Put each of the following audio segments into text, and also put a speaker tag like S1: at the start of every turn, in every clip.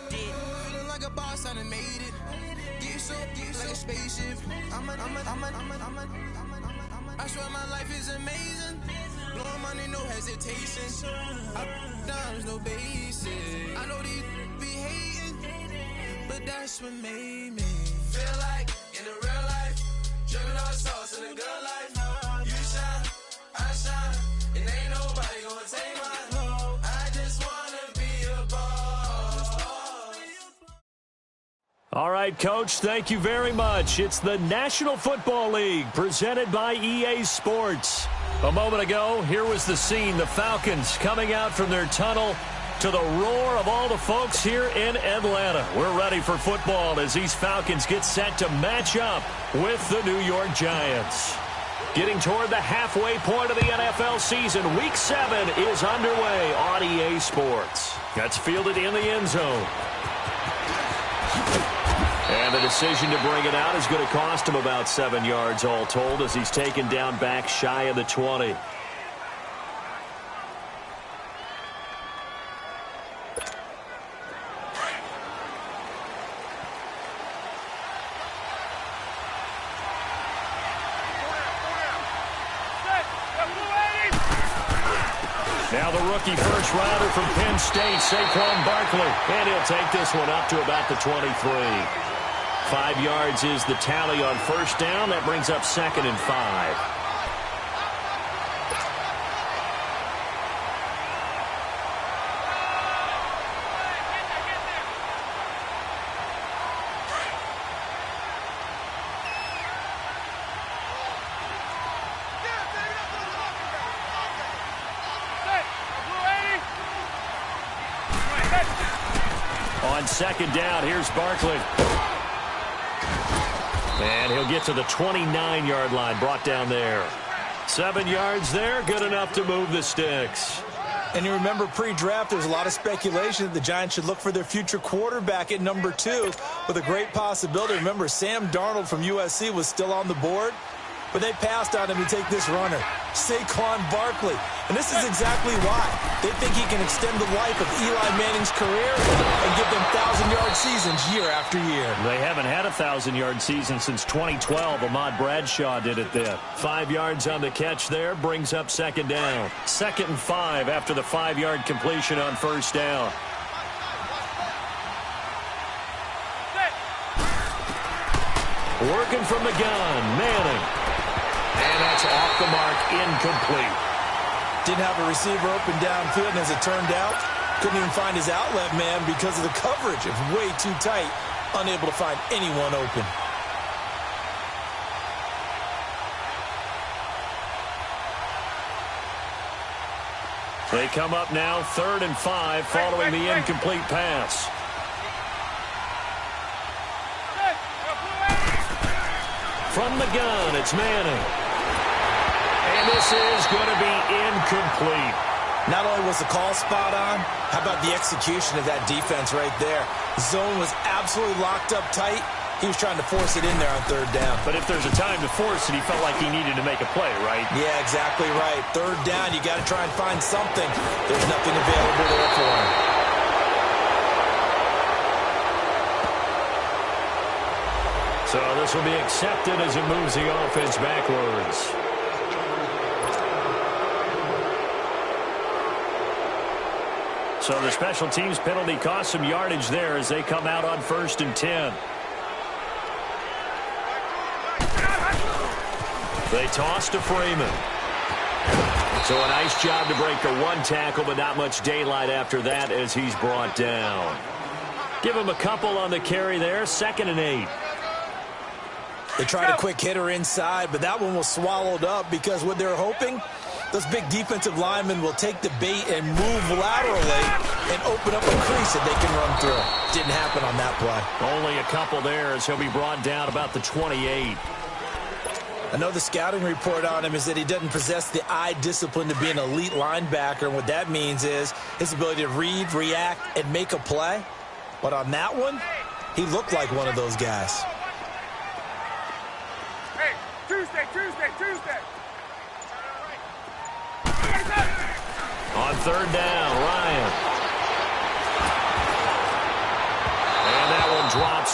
S1: Feeling like a boss, I done made it. Get so like a spaceship. I swear my life is amazing. Blowing money, no hesitation. Dimes, no basic. I know these be hating, but that's what made me feel like in the real life. Dripping all the sauce in the good life. You shine, I shine, and ain't nobody gonna take mine. I just wanna be a boss.
S2: All right, Coach, thank you very much. It's the National Football League presented by EA Sports. A moment ago, here was the scene. The Falcons coming out from their tunnel to the roar of all the folks here in Atlanta. We're ready for football as these Falcons get set to match up with the New York Giants. Getting toward the halfway point of the NFL season, Week 7 is underway on EA Sports. That's fielded in the end zone. And the decision to bring it out is going to cost him about 7 yards all told as he's taken down back shy of the 20. Now the rookie first rounder from Penn State, Saquon Barkley. And he'll take this one up to about the 23. 5 yards is the tally on first down. That brings up 2nd and 5. On 2nd down, here's Barkley. And he'll get to the 29-yard line, brought down there. 7 yards there, good enough to move the sticks.
S3: And you remember pre-draft, there's a lot of speculation that the Giants should look for their future quarterback at number 2 with a great possibility. Remember, Sam Darnold from USC was still on the board, but they passed on him to take this runner, Saquon Barkley. And this is exactly why. They think he can extend the life of Eli Manning's career and give them 1,000-yard seasons year after year.
S2: They haven't had a 1,000-yard season since 2012. Ahmad Bradshaw did it then. 5 yards on the catch there, brings up 2nd down. 2nd and 5 after the 5-yard completion on first down. Working from the gun, Manning. And that's off the mark, incomplete.
S3: Didn't have a receiver open downfield, and as it turned out, couldn't even find his outlet man because of the coverage. It was way too tight, unable to find anyone open.
S2: They come up now 3rd and 5 following the incomplete pass. From the gun, it's Manning. And this is going to be incomplete.
S3: Not only was the call spot on, how about the execution of that defense right there? Zone was absolutely locked up tight. He was trying to force it in there on 3rd down.
S2: But if there's a time to force it, he felt like he needed to make a play, right?
S3: Yeah, exactly right. 3rd down, you got to try and find something. There's nothing available there for him.
S2: So this will be accepted as it moves the offense backwards. So the special teams penalty cost some yardage there as they come out on 1st and 10. They toss to Freeman. So a nice job to break the 1 tackle, but not much daylight after that as he's brought down. Give him a couple on the carry there, 2nd and 8.
S3: They tried a quick hitter inside, but that one was swallowed up because what they're hoping, those big defensive linemen will take the bait and move laterally and open up a crease that they can run through. Didn't happen on that play.
S2: Only a couple there as he'll be brought down about the 28.
S3: I know the scouting report on him is that he doesn't possess the eye discipline to be an elite linebacker, and what that means is his ability to read, react, and make a play. But on that one, he looked like one of those guys.
S4: Hey, Tuesday.
S2: On 3rd down, Ryan.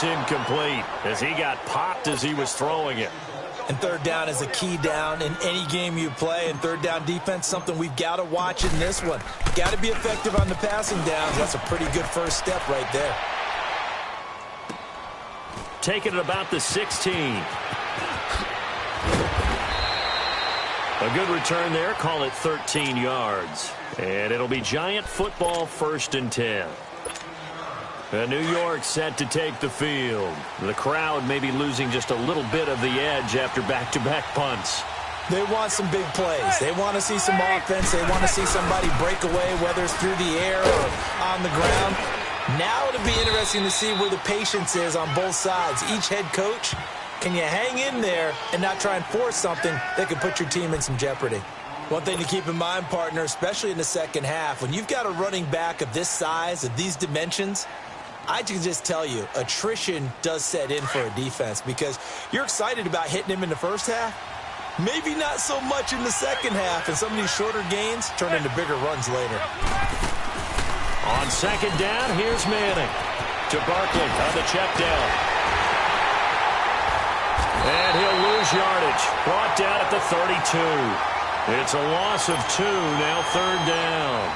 S2: It's incomplete as he got popped as he was throwing it.
S3: And third down is a key down in any game you play. And third down defense, something we've got to watch in this one. Got to be effective on the passing downs. That's a pretty good first step right there.
S2: Taking it about the 16. A good return there. Call it 13 yards. And it'll be Giant football, 1st and 10. New York set to take the field. The crowd may be losing just a little bit of the edge after back-to-back punts.
S3: They want some big plays. They want to see some offense. They want to see somebody break away, whether it's through the air or on the ground. Now it'll be interesting to see where the patience is on both sides. Each head coach, can you hang in there and not try and force something that could put your team in some jeopardy? One thing to keep in mind, partner, especially in the second half, when you've got a running back of this size, of these dimensions, I can just tell you, attrition does set in for a defense because you're excited about hitting him in the first half. Maybe not so much in the second half, and some of these shorter gains turn into bigger runs later.
S2: On second down, here's Manning to Barkley on the check down. And he'll lose yardage. Brought down at the 32. It's a loss of 2, now third down.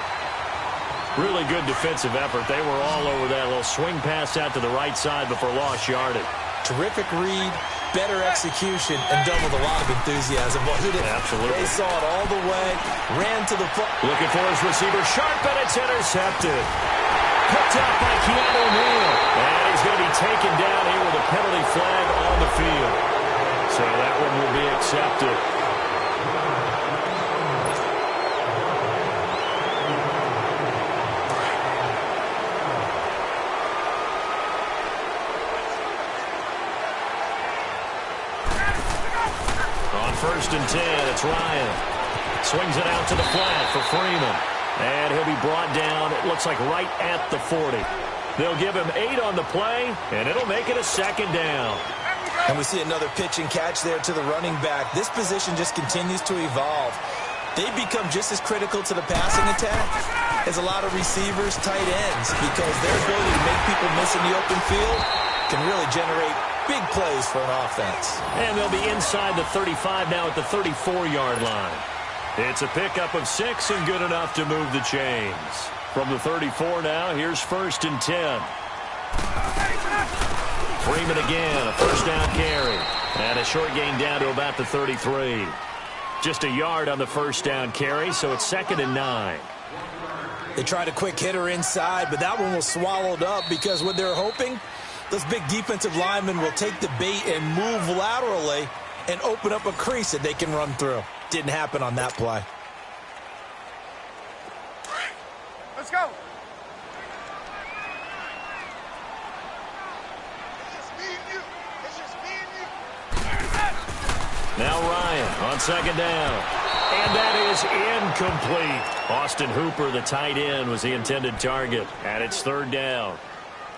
S2: Really good defensive effort. They were all over that little swing pass out to the right side before lost yardage.
S3: Terrific read, better execution, and done with a lot of enthusiasm, wasn't it?
S2: Absolutely.
S3: They saw it all the way, ran to the foot.
S2: Looking for his receiver, sharp, and it's intercepted. Picked out by Keanu Neal. And he's going to be taken down here with a penalty flag on the field. So that one will be accepted. First and 10, it's Ryan. Swings it out to the flat for Freeman. And he'll be brought down, it looks like right at the 40. They'll give him 8 on the play, and it'll make it a second down.
S3: And we see another pitch and catch there to the running back. This position just continues to evolve. They become just as critical to the passing attack as a lot of receivers, tight ends, because their ability to make people miss in the open field can really generate big plays for an offense.
S2: And they'll be inside the 35 now at the 34-yard line. It's a pickup of 6 and good enough to move the chains. From the 34 now, here's 1st and 10. Freeman again, a first down carry. And a short gain down to about the 33. Just a yard on the first down carry, so it's 2nd and 9.
S3: They tried a quick hitter inside, but that one was swallowed up because what they're hoping, those big defensive linemen will take the bait and move laterally and open up a crease that they can run through. Didn't happen on that play.
S4: Let's go.
S2: Now Ryan on second down. And that is incomplete. Austin Hooper, the tight end, was the intended target. And it's 3rd down.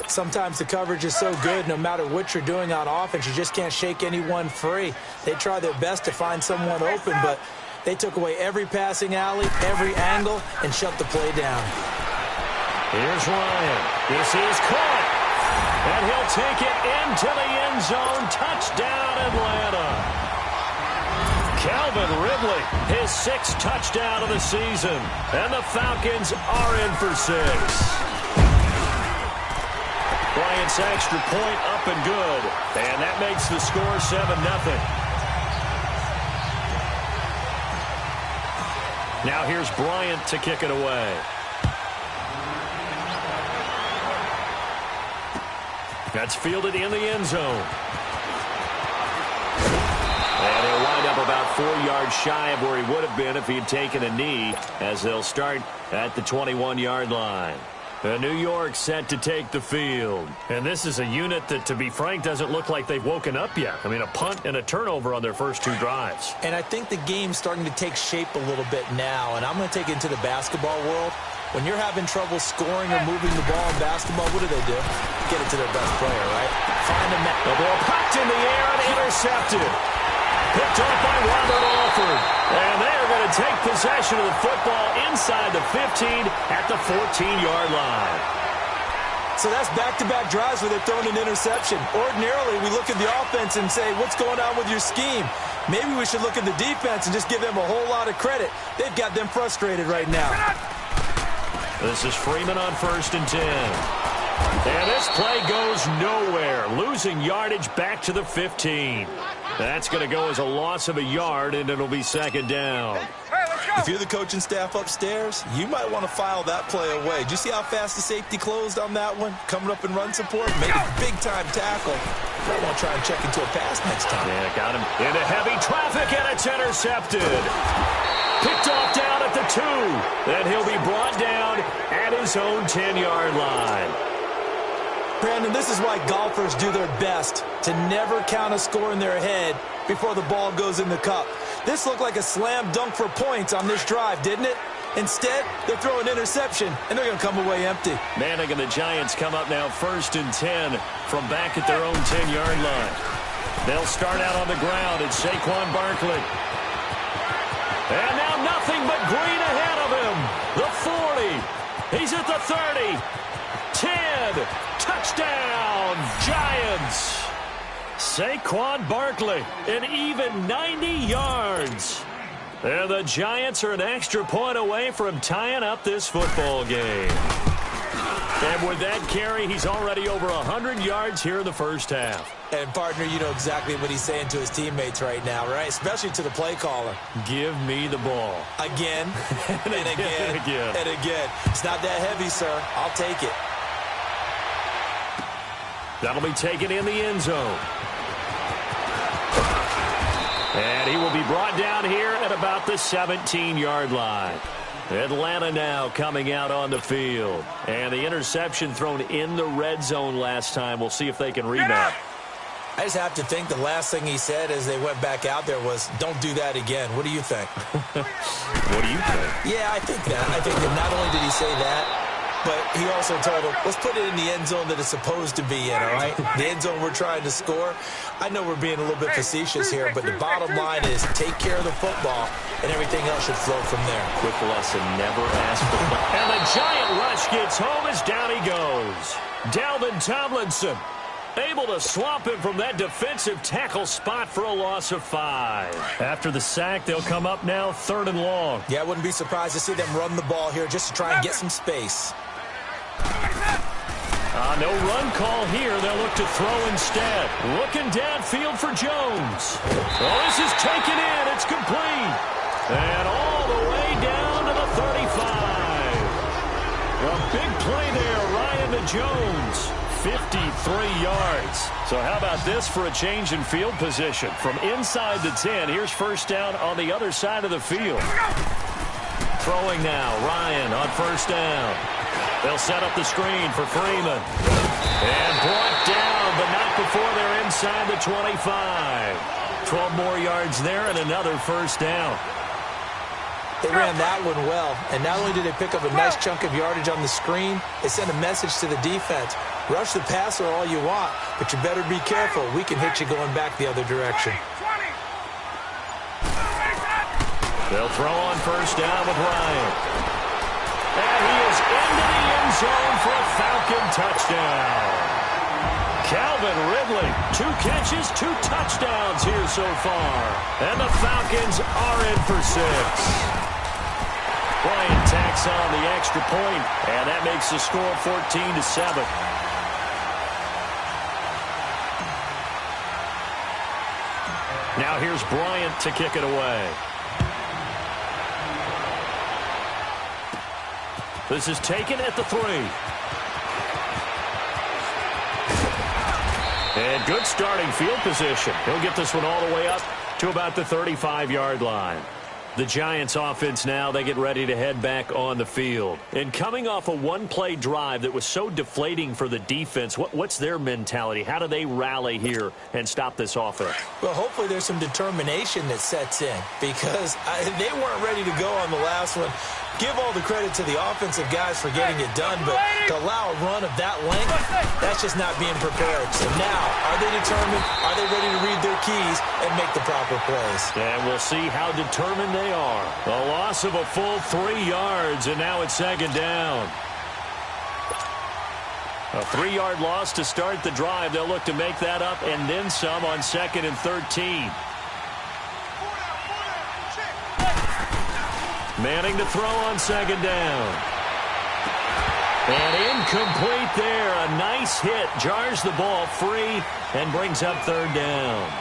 S3: Sometimes the coverage is so good, no matter what you're doing on offense, you just can't shake anyone free. They try their best to find someone open, but they took away every passing alley, every angle, and shut the play down.
S2: Here's Ryan. This is caught. And he'll take it into the end zone. Touchdown, Atlanta. Calvin Ridley, his 6th touchdown of the season. And the Falcons are in for 6. Bryant's extra point up and good. And that makes the score 7-0. Now here's Bryant to kick it away. That's fielded in the end zone. And he'll wind up about 4 yards shy of where he would have been if he had taken a knee, as they'll start at the 21-yard line. New York set to take the field. And this is a unit that, to be frank, doesn't look like they've woken up yet. I mean, a punt and a turnover on their first 2 drives.
S3: And I think the game's starting to take shape a little bit now. And I'm going to take it into the basketball world. When you're having trouble scoring or moving the ball in basketball, what do? Get it to their best player, right? Find a net.
S2: The ball popped in the air and intercepted. Picked off by Robert Alford. And they are going to take possession of the football inside the 15 at the 14-yard line.
S3: So that's back-to-back drives where they've thrown an interception. Ordinarily, we look at the offense and say, what's going on with your scheme? Maybe we should look at the defense and just give them a whole lot of credit. They've got them frustrated right now.
S2: This is Freeman on 1st and 10. And this play goes nowhere. Losing yardage back to the 15. That's going to go as a loss of a yard, and it'll be 2nd down.
S3: If you're the coaching staff upstairs, you might want to file that play away. Did you see how fast the safety closed on that one? Coming up in run support, made a big-time tackle. Might want to try and check into a pass next time.
S2: Yeah, got him into heavy traffic, and it's intercepted. Picked off down at the 2. Then he'll be brought down at his own 10-yard line.
S3: Brandon, this is why golfers do their best to never count a score in their head before the ball goes in the cup. This looked like a slam dunk for points on this drive, didn't it? Instead, they're throwing interception, and they're going to come away empty.
S2: Manning and the Giants come up now 1st and 10 from back at their own 10-yard line. They'll start out on the ground. It's Saquon Barkley. And now nothing but green ahead of him. The 40. He's at the 30. 10. Touchdown, Giants. Saquon Barkley, an even 90 yards. And the Giants are an extra point away from tying up this football game. And with that carry, he's already over 100 yards here in the first half.
S3: And, partner, you know exactly what he's saying to his teammates right now, right? Especially to the play caller.
S2: Give me the ball.
S3: Again, and again, and again. It's not that heavy, sir. I'll take it.
S2: That'll be taken in the end zone. And he will be brought down here at about the 17-yard line. Atlanta now coming out on the field. And the interception thrown in the red zone last time. We'll see if they can rebound.
S3: I just have to think the last thing he said as they went back out there was, don't do that again. What do you think?
S2: What do you think?
S3: Yeah, I think that. I think that not only did he say that, but he also told him, let's put it in the end zone that it's supposed to be in, all right? The end zone we're trying to score. I know we're being a little bit facetious here, but the bottom line is take care of the football, and everything else should flow from there.
S2: Quick lesson, never ask for the ball. And the giant rush gets home as down he goes. Dalvin Tomlinson able to swamp him from that defensive tackle spot for a loss of 5. After the sack, they'll come up now 3rd and long.
S3: Yeah, I wouldn't be surprised to see them run the ball here just to try and get some space.
S2: No run call here. They'll look to throw instead. Looking downfield for Jones. Oh, this is taken in. It's complete. And all the way down to the 35. A big play there, Ryan to Jones. 53 yards. So how about this for a change in field position? From inside the 10, here's first down on the other side of the field. Throwing now, Ryan on first down. They'll set up the screen for Freeman. And brought down, but not before they're inside the 25. 12 more yards there and another first down.
S3: They ran that one well, and not only did they pick up a nice chunk of yardage on the screen, they sent a message to the defense. Rush the passer all you want, but you better be careful. We can hit you going back the other direction.
S2: They'll throw on first down with Ryan. And he is into the end zone for a Falcon touchdown. Calvin Ridley, 2 catches, 2 touchdowns here so far. And the Falcons are in for 6. Bryant tacks on the extra point, and that makes the score 14-7. Now here's Bryant to kick it away. This is taken at the 3. And good starting field position. He'll get this one all the way up to about the 35-yard line. The Giants offense now, they get ready to head back on the field. And coming off a one-play drive that was so deflating for the defense, what's their mentality? How do they rally here and stop this offense?
S3: Well, hopefully there's some determination that sets in because they weren't ready to go on the last one. Give all the credit to the offensive guys for getting it done, but to allow a run of that length, that's just not being prepared. So now, are they determined? Are they ready to read their keys and make the proper plays?
S2: And we'll see how determined they are. A loss of a full 3 yards, and now it's 2nd down. A 3-yard loss to start the drive. They'll look to make that up and then some on 2nd and 13. Manning to throw on 2nd down. And incomplete there. A nice hit. Jars the ball free and brings up 3rd down.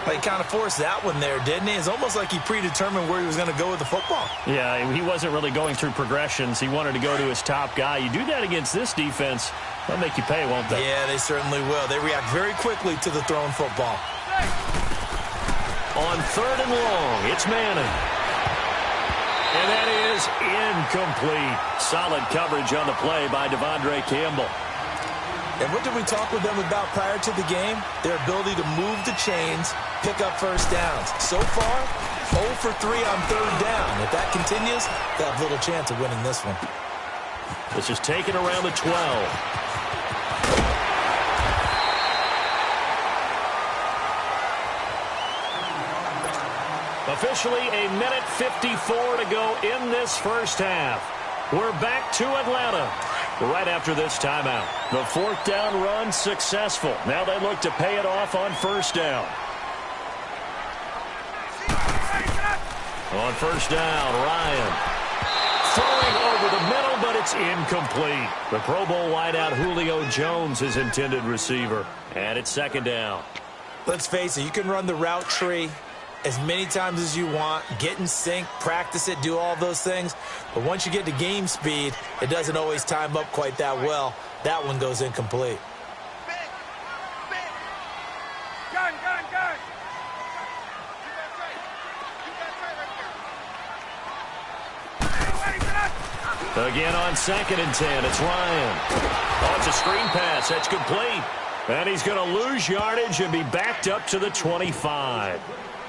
S3: He kind of forced that one there, didn't he? It's almost like he predetermined where he was going to go with the football.
S2: Yeah, he wasn't really going through progressions. He wanted to go to his top guy. You do that against this defense, they'll make you pay, won't they?
S3: Yeah, they certainly will. They react very quickly to the thrown football.
S2: On 3rd and long, it's Manning. And that is incomplete. Solid coverage on the play by Devondre Campbell.
S3: And what did we talk with them about prior to the game? Their ability to move the chains, pick up first downs. So far, 0 for 3 on 3rd down. If that continues, they'll have little chance of winning this one.
S2: This is taken around the 12. Officially a minute 54 to go in this first half. We're back to Atlanta right after this timeout. The 4th down run successful. Now they look to pay it off on 1st down. On 1st down, Ryan throwing over the middle, but it's incomplete. The Pro Bowl wideout Julio Jones, his intended receiver. And it's 2nd down.
S3: Let's face it, you can run the route tree as many times as you want, get in sync, practice it, do all those things. But once you get to game speed, it doesn't always time up quite that well. That one goes incomplete.
S4: Gun.
S2: Again on 2nd and 10, it's Ryan. Oh, it's a screen pass. That's complete. And he's going to lose yardage and be backed up to the 25.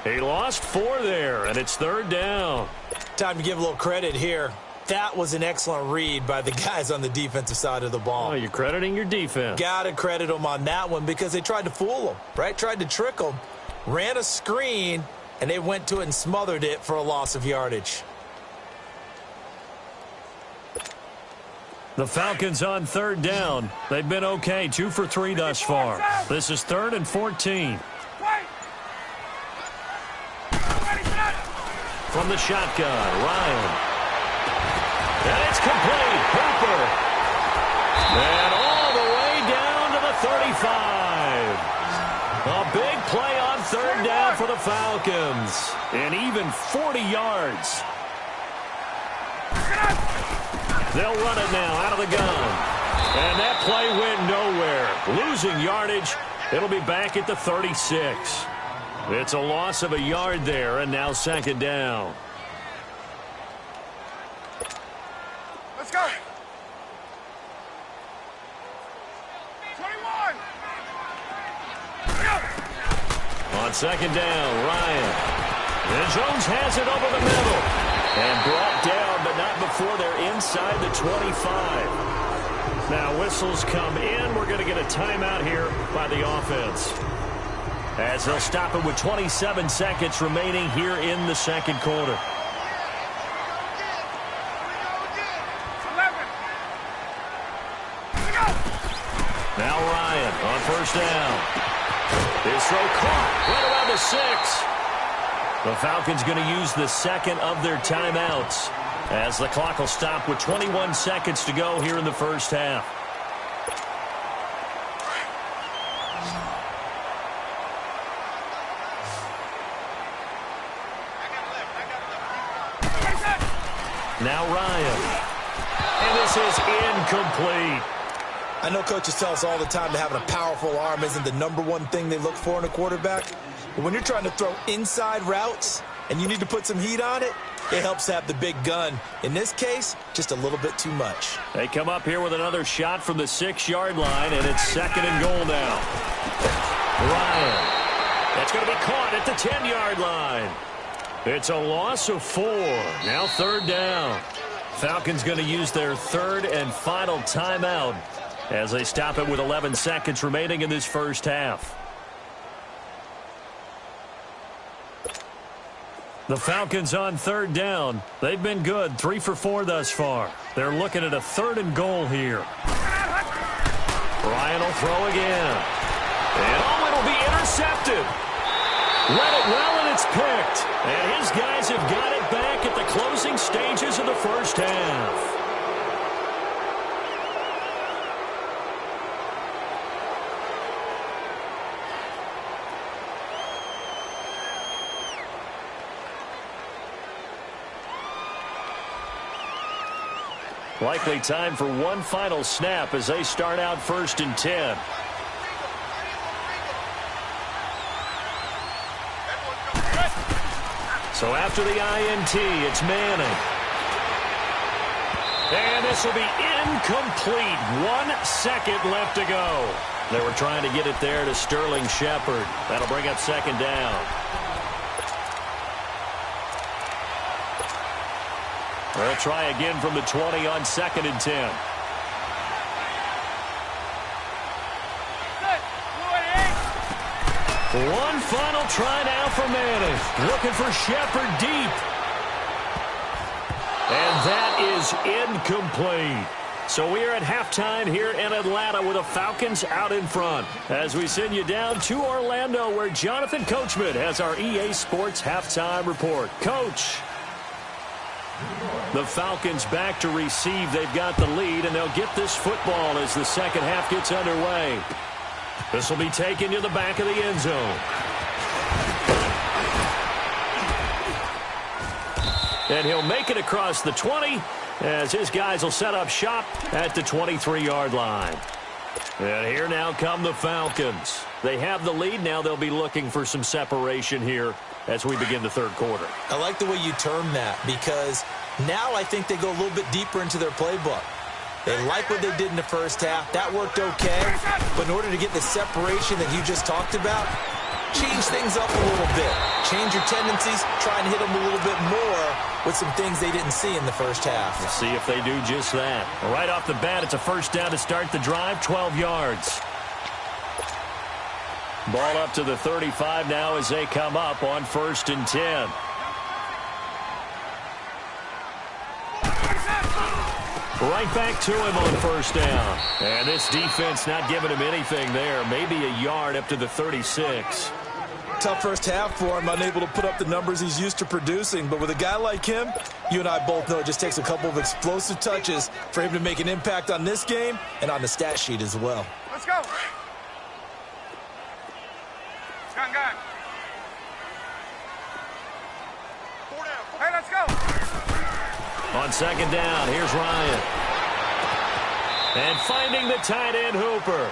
S2: He lost 4 there, and it's 3rd down.
S3: Time to give a little credit here. That was an excellent read by the guys on the defensive side of the ball.
S2: Oh, you're crediting your defense.
S3: Got to credit them on that one because they tried to fool them, right? Tried to trick them, ran a screen, and they went to it and smothered it for a loss of yardage.
S2: The Falcons on 3rd down. They've been okay, 2 for 3 thus far. This is 3rd and 14. From the shotgun, Ryan. And it's complete. Hooper. And all the way down to the 35. A big play on 3rd down for the Falcons. And even 40 yards. They'll run it now out of the gun. And that play went nowhere. Losing yardage. It'll be back at the 36. It's a loss of a yard there, and now 2nd down.
S4: Let's go. 21.
S2: On 2nd down, Ryan. And Jones has it over the middle. And brought down, but not before they're inside the 25. Now whistles come in. We're going to get a timeout here by the offense, as they'll stop it with 27 seconds remaining here in the 2nd quarter.
S4: 11.
S2: Now Ryan on 1st down. His throw caught right around the 6. The Falcons going to use the 2nd of their timeouts, as the clock will stop with 21 seconds to go here in the first half. Now Ryan. And this is incomplete.
S3: I know coaches tell us all the time that having a powerful arm isn't the #1 thing they look for in a quarterback. But when you're trying to throw inside routes and you need to put some heat on it, it helps have the big gun. In this case, just a little bit too much.
S2: They come up here with another shot from the 6-yard line, and it's 2nd and goal now. Ryan. That's going to be caught at the 10-yard line. It's a loss of 4. Now 3rd down. Falcons going to use their 3rd and final timeout as they stop it with 11 seconds remaining in this first half. The Falcons on 3rd down. They've been good, 3 for 4 thus far. They're looking at a 3rd and goal here. Ryan will throw again. And oh, it'll be intercepted. Read it well, and it's picked. And his guys have got it back at the closing stages of the first half. Likely time for one final snap as they start out 1st and 10. So after the INT, it's Manning. And this will be incomplete. 1 second left to go. They were trying to get it there to Sterling Shepard. That'll bring up 2nd down. They'll try again from the 20 on 2nd and 10. One final try now for Manning. Looking for Shepard deep. And that is incomplete. So we are at halftime here in Atlanta with the Falcons out in front. As we send you down to Orlando where Jonathan Coachman has our EA Sports halftime report. Coach. The Falcons back to receive. They've got the lead, and they'll get this football as the second half gets underway. This will be taken to the back of the end zone. And he'll make it across the 20 as his guys will set up shop at the 23-yard line. And here now come the Falcons. They have the lead. Now they'll be looking for some separation here as we begin the 3rd quarter.
S3: I like the way you term that because now I think they go a little bit deeper into their playbook. They like what they did in the first half. That worked okay. But in order to get the separation that you just talked about, change things up a little bit. Change your tendencies. Try and hit them a little bit more with some things they didn't see in the first half.
S2: We'll see if they do just that. Right off the bat, it's a 1st down to start the drive, 12 yards. Ball up to the 35 now as they come up on 1st and 10. Right back to him on 1st down. And this defense not giving him anything there. Maybe a yard up to the 36.
S3: Tough first half for him, unable to put up the numbers he's used to producing. But with a guy like him, you and I both know it just takes a couple of explosive touches for him to make an impact on this game and on the stat sheet as well.
S4: Let's go. Gun. Hey, let's go.
S2: On 2nd down, here's Ryan. And finding the tight end, Hooper.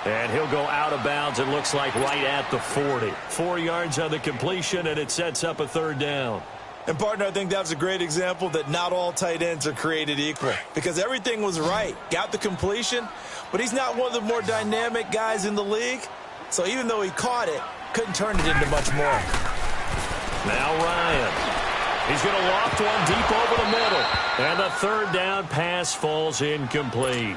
S2: And he'll go out of bounds, it looks like right at the 40. 4 yards on the completion, and it sets up a 3rd down.
S3: And, partner, I think that was a great example that not all tight ends are created equal because everything was right. Got the completion, but he's not one of the more dynamic guys in the league. So even though he caught it, couldn't turn it into much more.
S2: Now Ryan. He's going to loft one deep over the middle. And the 3rd down pass falls incomplete.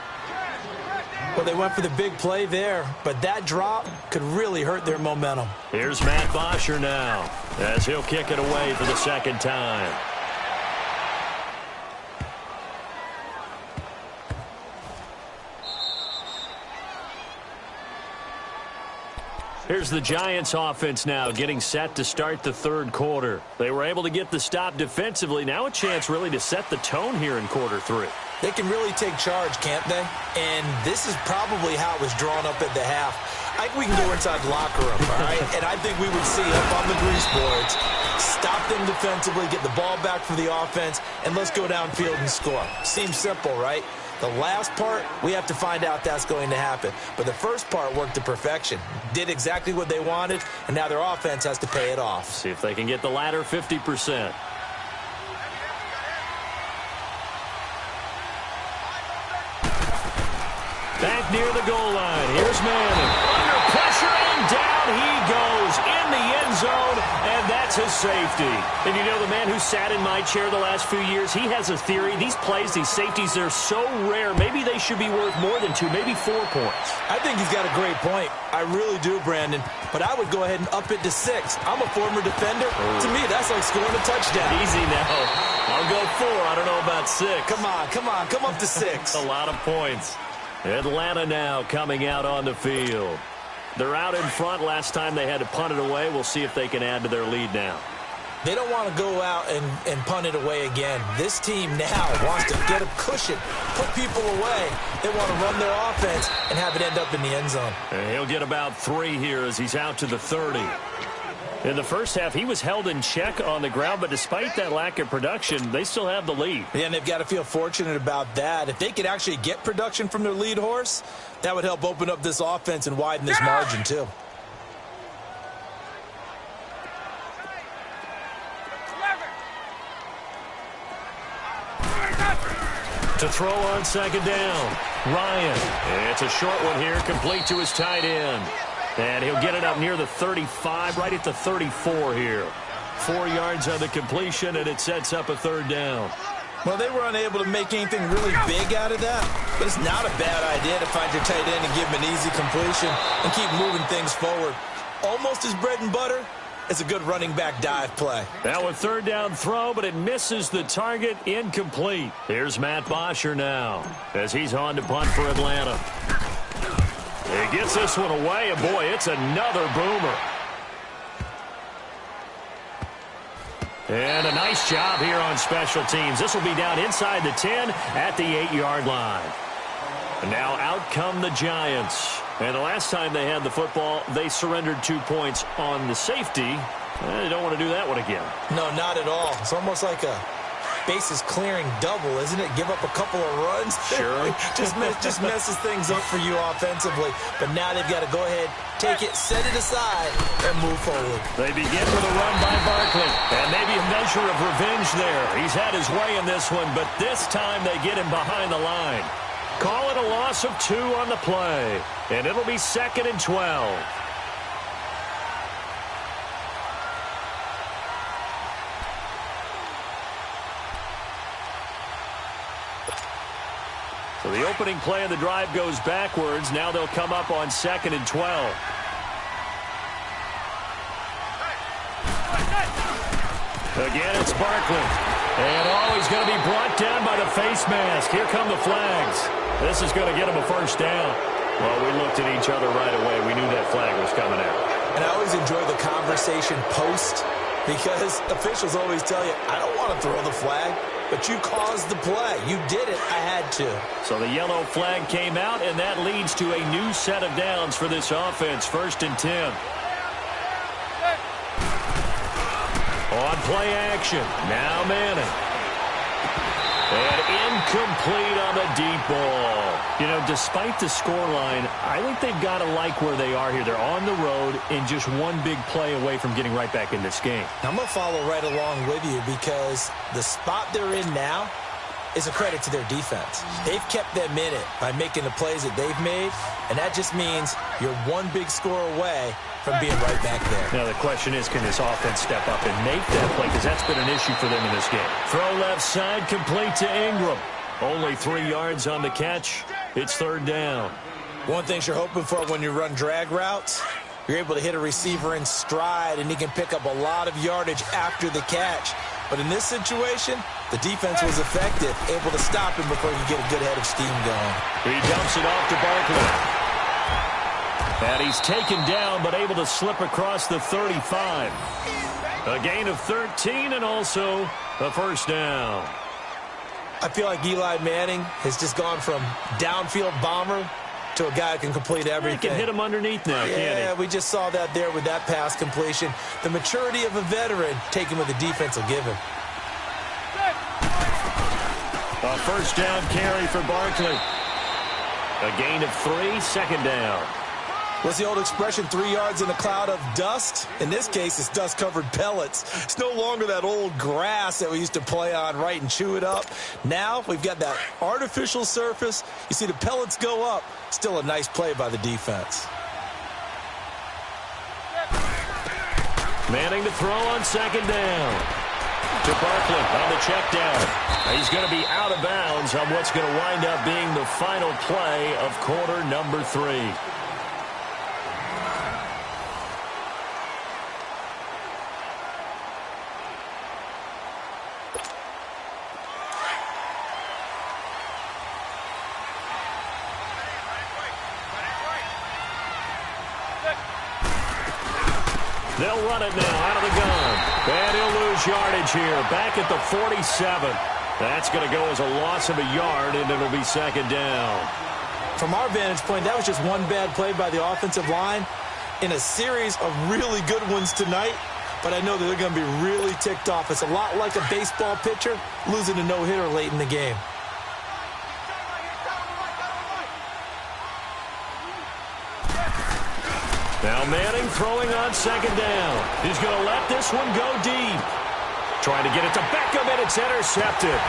S3: Well, they went for the big play there, but that drop could really hurt their momentum.
S2: Here's Matt Bosher now as he'll kick it away for the 2nd time. Here's the Giants offense now getting set to start the 3rd quarter. They were able to get the stop defensively. Now a chance really to set the tone here in quarter 3.
S3: They can really take charge, can't they? And this is probably how it was drawn up at the half. I think we can go inside the locker room, all right? And I think we would see up on the grease boards, stop them defensively, get the ball back for the offense, and let's go downfield and score. Seems simple, right? The last part, we have to find out that's going to happen. But the first part worked to perfection. Did exactly what they wanted, and now their offense has to pay it off.
S2: See if they can get the latter 50%. Back near the goal line. Here's Manning. Under pressure, and down he goes in the end zone, and that's his safety. And you know, the man who sat in my chair the last few years, he has a theory. These plays, these safeties, they're so rare. Maybe they should be worth more than 2, maybe 4 points.
S3: I think he's got a great point. I really do, Brandon. But I would go ahead and up it to 6. I'm a former defender. To me, that's like scoring a touchdown.
S2: Easy now. I'll go 4. I don't know about 6.
S3: Come on. Come up to 6.
S2: A lot of points. Atlanta now coming out on the field. They're out in front. Last time they had to punt it away. We'll see if they can add to their lead now.
S3: They don't want to go out and punt it away again. This team now wants to get a cushion, put people away. They want to run their offense and have it end up in the end zone.
S2: And he'll get about 3 here as he's out to the 30. In the first half, he was held in check on the ground, but despite that lack of production, they still have the lead.
S3: Yeah, and they've got to feel fortunate about that. If they could actually get production from their lead horse, that would help open up this offense and widen this margin too.
S2: To throw on second down, Ryan. It's a short one here, complete to his tight end. And he'll get it up near the 35, right at the 34 here. 4 yards on the completion, and it sets up a third down.
S3: Well, they were unable to make anything really big out of that, but it's not a bad idea to find your tight end and give him an easy completion and keep moving things forward. Almost his bread and butter. It's a good running back dive play.
S2: Now a third down throw, but it misses the target, incomplete. Here's Matt Bosher now as he's on to punt for Atlanta. He gets this one away, and boy, it's another boomer. And a nice job here on special teams. This will be down inside the 10 at the 8-yard line. And now out come the Giants. And the last time they had the football, they surrendered 2 points on the safety. They don't want to do that one again.
S3: No, not at all. It's almost like a bases clearing double, isn't it? Give up a couple of runs.
S2: Sure.
S3: just messes things up for you offensively. But now they've got to go ahead, take it, set it aside, and move forward.
S2: They begin with a run by Barkley. And maybe a measure of revenge there. He's had his way in this one, but this time they get him behind the line. Call it a loss of 2 on the play. And it'll be 2nd and 12. So the opening play of the drive goes backwards. Now they'll come up on 2nd and 12. Again, it's Barkley. And he's going to be brought down by the face mask. Here come the flags. This is going to get him a first down. Well, we looked at each other right away. We knew that flag was coming out.
S3: And I always enjoy the conversation post because officials always tell you, I don't want to throw the flag, but you caused the play. You did it. I had to.
S2: So the yellow flag came out, and that leads to a new set of downs for this offense. 1st and 10. On play action. Now Manning. And incomplete on the deep ball. You know, despite the scoreline, I think they've got to like where they are here. They're on the road and just one big play away from getting right back in this game.
S3: I'm going to follow right along with you because the spot they're in now is a credit to their defense. They've kept them in it by making the plays that they've made, and that just means you're one big score away from being right back there.
S2: Now the question is, can this offense step up and make that play? Because that's been an issue for them in this game. Throw left side, complete to Ingram. Only 3 yards on the catch. It's 3rd down.
S3: One thing you're hoping for when you run drag routes, you're able to hit a receiver in stride, and he can pick up a lot of yardage after the catch. But in this situation, the defense was effective, able to stop him before he could get a good head of steam going.
S2: He dumps it off to Barkley. And he's taken down, but able to slip across the 35. A gain of 13 and also a first down.
S3: I feel like Eli Manning has just gone from downfield bomber to a guy who can complete everything.
S2: He can hit him underneath now, can't he?
S3: Yeah, we just saw that there with that pass completion. The maturity of a veteran taking what the defense will give him.
S2: A first down carry for Barkley. A gain of 3, 2nd down.
S3: What's the old expression, 3 yards in a cloud of dust? In this case, it's dust-covered pellets. It's no longer that old grass that we used to play on, right, and chew it up. Now we've got that artificial surface. You see the pellets go up. Still a nice play by the defense.
S2: Manning to throw on 2nd down. To Barkley on the check down. He's going to be out of bounds on what's going to wind up being the final play of quarter number 3. They'll run it now out of the gun. And he'll lose yardage here. Back at the 47. That's going to go as a loss of a yard, and it'll be second down.
S3: From our vantage point, that was just one bad play by the offensive line in a series of really good ones tonight. But I know that they're going to be really ticked off. It's a lot like a baseball pitcher losing a no-hitter late in the game.
S2: Now Manning throwing on second down. He's going to let this one go deep. Trying to get it to Beckham, and it's intercepted.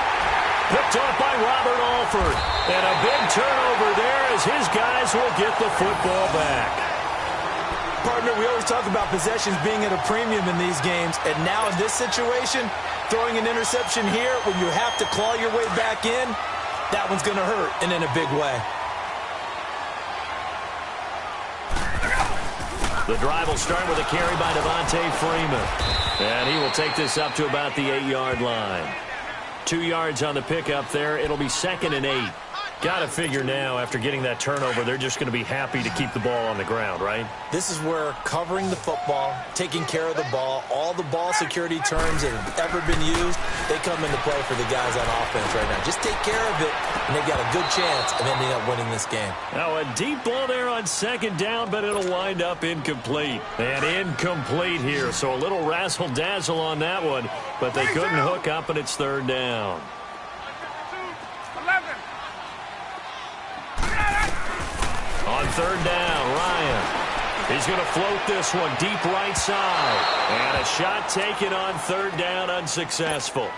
S2: Picked off by Robert Alford. And a big turnover there as his guys will get the football back.
S3: Partner, we always talk about possessions being at a premium in these games. And now in this situation, throwing an interception here when you have to claw your way back in, that one's going to hurt, and in a big way.
S2: The drive will start with a carry by Devontae Freeman. And he will take this up to about the 8-yard line. 2 yards on the pickup there. It'll be 2nd and 8. Got to figure now, after getting that turnover, they're just going to be happy to keep the ball on the ground, right?
S3: This is where covering the football, taking care of the ball, all the ball security terms that have ever been used, they come into play for the guys on offense right now. Just take care of it, and they've got a good chance of ending up winning this game.
S2: Now a deep ball there on second down, but it'll wind up incomplete. And incomplete here, so a little razzle-dazzle on that one, but they couldn't hook up, and it's third down. On third down, Ryan. He's going to float this one deep right side. And a shot taken on third down, unsuccessful.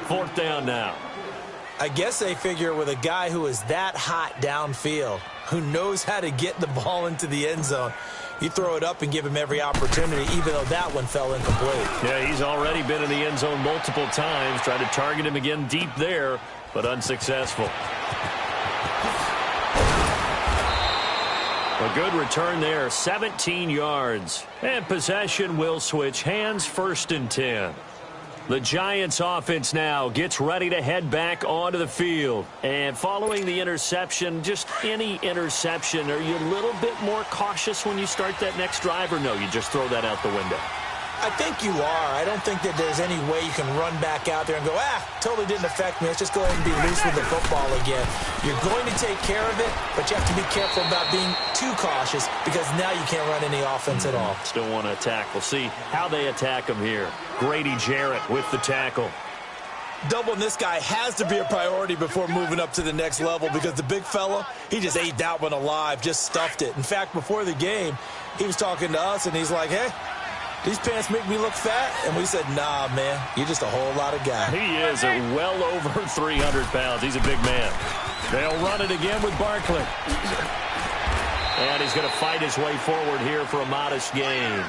S2: 4th down now.
S3: I guess they figure with a guy who is that hot downfield, who knows how to get the ball into the end zone, you throw it up and give him every opportunity, even though that one fell incomplete.
S2: Yeah, he's already been in the end zone multiple times. Tried to target him again deep there, but unsuccessful. A good return there, 17 yards. And possession will switch hands, 1st and 10. The Giants offense now gets ready to head back onto the field. And following the interception, just any interception, are you a little bit more cautious when you start that next drive, or no, you just throw that out the window?
S3: I think you are. I don't think that there's any way you can run back out there and go, totally didn't affect me. Let's just go ahead and be loose with the football again. You're going to take care of it, but you have to be careful about being too cautious because now you can't run any offense at all.
S2: Still want to attack. We'll see how they attack him here. Grady Jarrett with the tackle.
S3: Doubling this guy has to be a priority before moving up to the next level because the big fella, he just ate that one alive, just stuffed it. In fact, before the game, he was talking to us, and he's like, hey, these pants make me look fat? And we said, nah, man, you're just a whole lot of guy.
S2: He is well over 300 pounds. He's a big man. They'll run it again with Barkley. And he's going to fight his way forward here for a modest gain.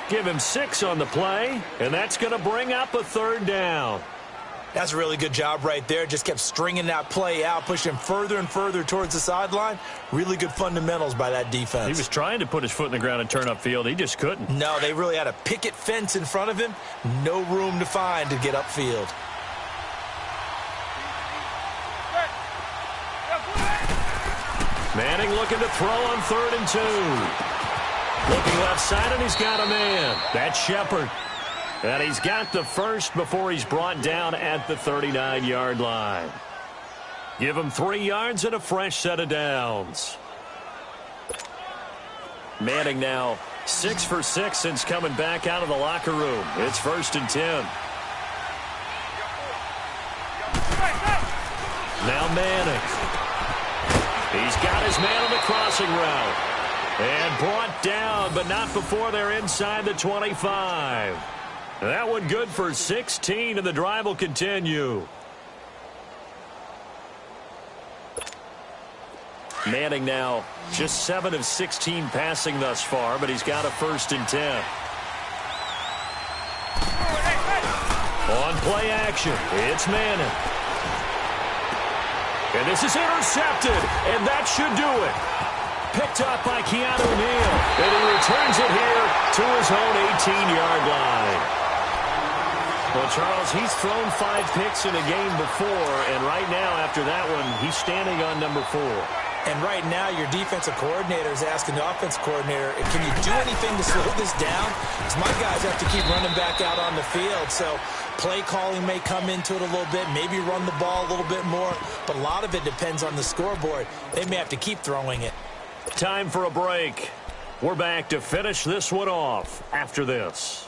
S2: Give him 6 on the play, and that's going to bring up a 3rd down.
S3: That's a really good job right there. Just kept stringing that play out, pushing him further and further towards the sideline. Really good fundamentals by that defense.
S2: He was trying to put his foot in the ground and turn upfield. He just couldn't.
S3: No, they really had a picket fence in front of him. No room to find to get upfield.
S2: Manning looking to throw on 3rd and 2. Looking left side, and he's got a man. That's Shepard. And he's got the first before he's brought down at the 39-yard line. Give him 3 yards and a fresh set of downs. Manning now 6 for 6 since coming back out of the locker room. It's 1st and 10. Now Manning. He's got his man on the crossing route. And brought down, but not before they're inside the 25. That one good for 16, and the drive will continue. Manning now just 7 of 16 passing thus far, but he's got a 1st and 10. On play action, it's Manning. And this is intercepted, and that should do it. Picked up by Keanu Neal, and he returns it here to his own 18-yard line. Well, Charles, he's thrown 5 picks in a game before, and right now, after that one, he's standing on number 4.
S3: And right now, your defensive coordinator is asking the offensive coordinator, can you do anything to slow this down? Because my guys have to keep running back out on the field. So play calling may come into it a little bit, maybe run the ball a little bit more. But a lot of it depends on the scoreboard. They may have to keep throwing it.
S2: Time for a break. We're back to finish this one off after this.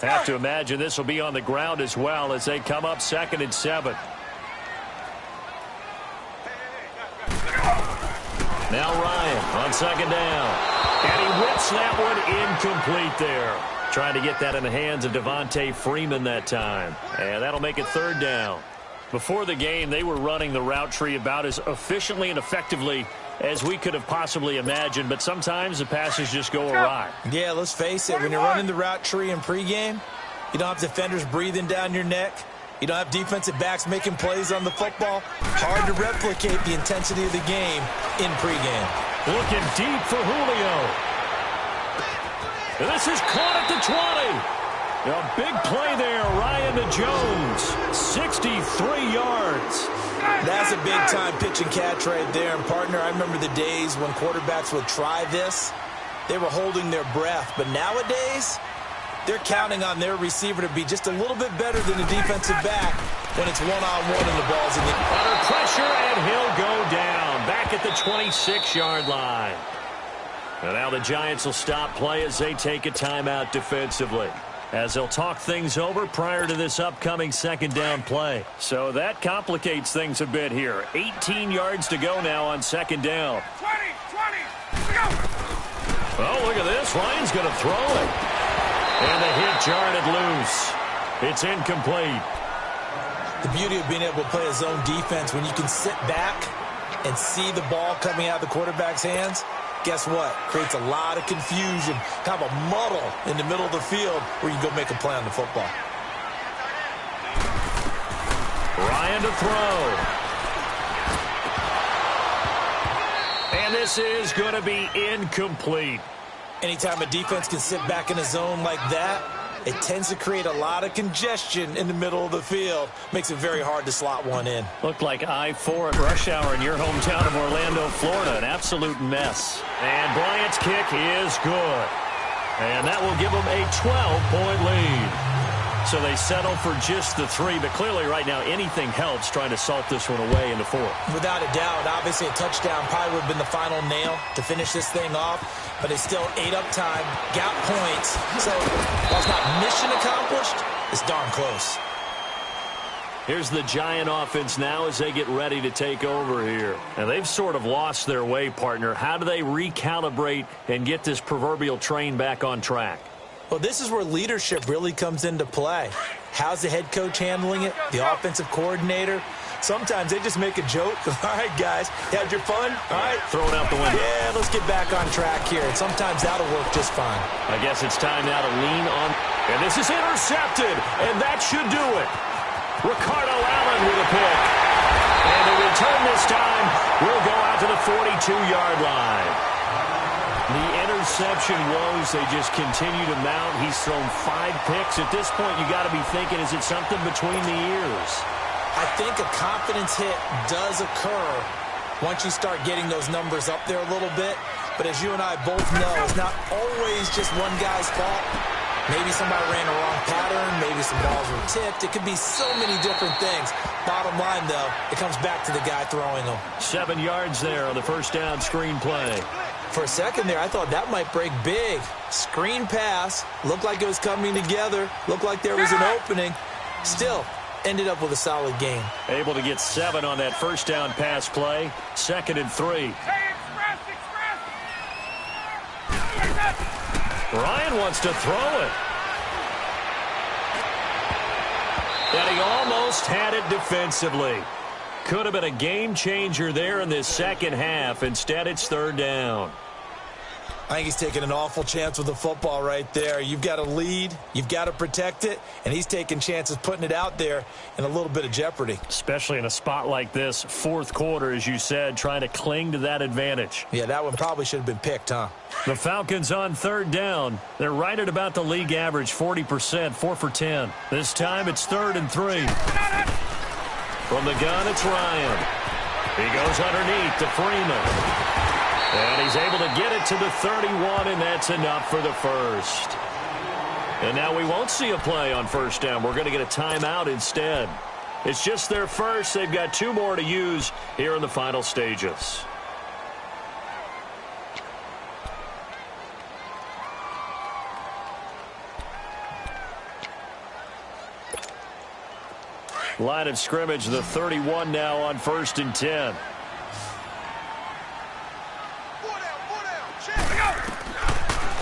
S2: Have to imagine this will be on the ground as well as they come up 2nd and 7. Now Ryan on 2nd down. And he whips that one incomplete there. Trying to get that in the hands of Devontae Freeman that time. And that'll make it 3rd down. Before the game, they were running the route tree about as efficiently and effectively as we could have possibly imagined, but sometimes the passes just go awry.
S3: Yeah, let's face it, when you're running the route tree in pregame, you don't have defenders breathing down your neck. You don't have defensive backs making plays on the football. Hard to replicate the intensity of the game in pregame.
S2: Looking deep for Julio. And this is caught at the 20. A big play there, Ryan to Jones. 63 yards.
S3: That's a big-time pitch and catch right there. And, partner, I remember the days when quarterbacks would try this. They were holding their breath. But nowadays, they're counting on their receiver to be just a little bit better than the defensive back when it's one-on-one and the ball's in the...
S2: Under pressure, and he'll go down. Back at the 26-yard line. And now the Giants will stop play as they take a timeout defensively, as they'll talk things over prior to this upcoming 2nd down play. So that complicates things a bit here. 18 yards to go now on 2nd down.
S4: 20, go!
S2: Oh, look at this. Ryan's going to throw it. And the hit jarred it loose. It's incomplete.
S3: The beauty of being able to play a zone defense, when you can sit back and see the ball coming out of the quarterback's hands, guess what? Creates a lot of confusion, kind of a muddle in the middle of the field where you go make a play on the football.
S2: Ryan to throw. And this is going to be incomplete.
S3: Anytime a defense can sit back in a zone like that, it tends to create a lot of congestion in the middle of the field. Makes it very hard to slot one in.
S2: Looked like I-4 at rush hour in your hometown of Orlando, Florida. An absolute mess. And Bryant's kick is good. And that will give them a 12-point lead. So they settle for just the 3, but clearly right now anything helps trying to salt this one away in the 4th.
S3: Without a doubt, obviously a touchdown probably would have been the final nail to finish this thing off, but it's still ate up time, got points. So while it's not mission accomplished, it's darn close.
S2: Here's the Giant offense now as they get ready to take over here. And they've sort of lost their way, partner. How do they recalibrate and get this proverbial train back on track?
S3: Well, this is where leadership really comes into play. How's the head coach handling it? The offensive coordinator? Sometimes they just make a joke. All right, guys, you had your fun? All right.
S2: Throw it out the window.
S3: Yeah, let's get back on track here. And sometimes that'll work just fine.
S2: I guess it's time now to lean on. And this is intercepted, and that should do it. Ricardo Allen with a pick. And the return this time will go out to the 42-yard line. The interception woes, they just continue to mount. He's thrown 5 picks. At this point, you got to be thinking, is it something between the ears?
S3: I think a confidence hit does occur once you start getting those numbers up there a little bit. But as you and I both know, it's not always just one guy's fault. Maybe somebody ran a wrong pattern. Maybe some balls were tipped. It could be so many different things. Bottom line, though, it comes back to the guy throwing them.
S2: 7 yards there on the first down screen play.
S3: For a second there, I thought that might break big. Screen pass. Looked like it was coming together. Looked like there was an opening. Still, ended up with a solid game.
S2: Able to get 7 on that first down pass play. 2nd and 3. Ryan wants to throw it. And he almost had it defensively. Could have been a game changer there in this second half. Instead, it's 3rd down.
S3: I think he's taking an awful chance with the football right there. You've got to lead, you've got to protect it, and he's taking chances putting it out there in a little bit of jeopardy.
S2: Especially in a spot like this, fourth quarter, as you said, trying to cling to that advantage.
S3: Yeah, that one probably should have been picked, huh?
S2: The Falcons on third down. They're right at about the league average, 40%, 4 for 10. This time it's 3rd and 3. From the gun, it's Ryan. He goes underneath to Freeman. And he's able to get it to the 31, and that's enough for the first. And now we won't see a play on first down. We're going to get a timeout instead. It's just their first. They've got 2 more to use here in the final stages. Line of scrimmage, the 31 now on 1st and 10.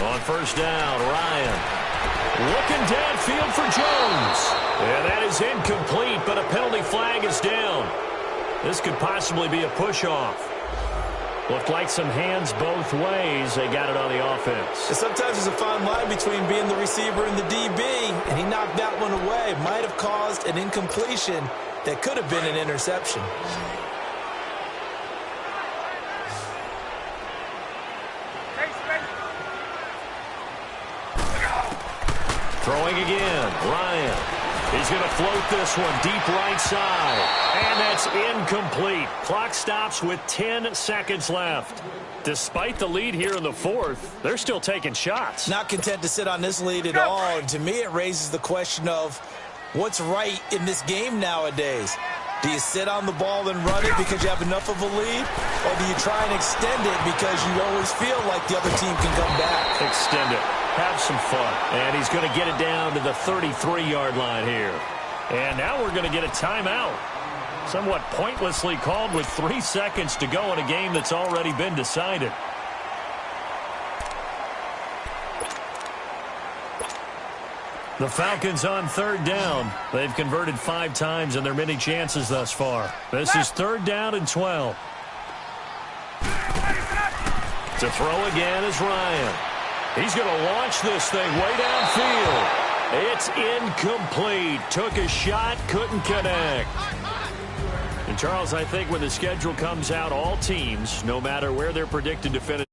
S2: On first down, Ryan looking downfield for Jones. And that is incomplete, but a penalty flag is down. This could possibly be a push-off. Looked like some hands both ways. They got it on the offense.
S3: Sometimes there's a fine line between being the receiver and the DB, and he knocked that one away. Might have caused an incompletion that could have been an interception.
S2: Throwing again, Ryan. He's going to float this one deep right side. And that's incomplete. Clock stops with 10 seconds left. Despite the lead here in the fourth, they're still taking shots.
S3: Not content to sit on this lead at all. And to me, it raises the question of what's right in this game nowadays. Do you sit on the ball and run it because you have enough of a lead? Or do you try and extend it because you always feel like the other team can come back?
S2: Extend it. Have some fun. And he's going to get it down to the 33-yard line here. And now we're going to get a timeout. Somewhat pointlessly called with 3 seconds to go in a game that's already been decided. The Falcons on third down. They've converted 5 times in their many chances thus far. This is 3rd down and 12. To throw again is Ryan. He's going to launch this thing way downfield. It's incomplete. Took a shot, couldn't connect. And, Charles, I think when the schedule comes out, all teams, no matter where they're predicted to finish,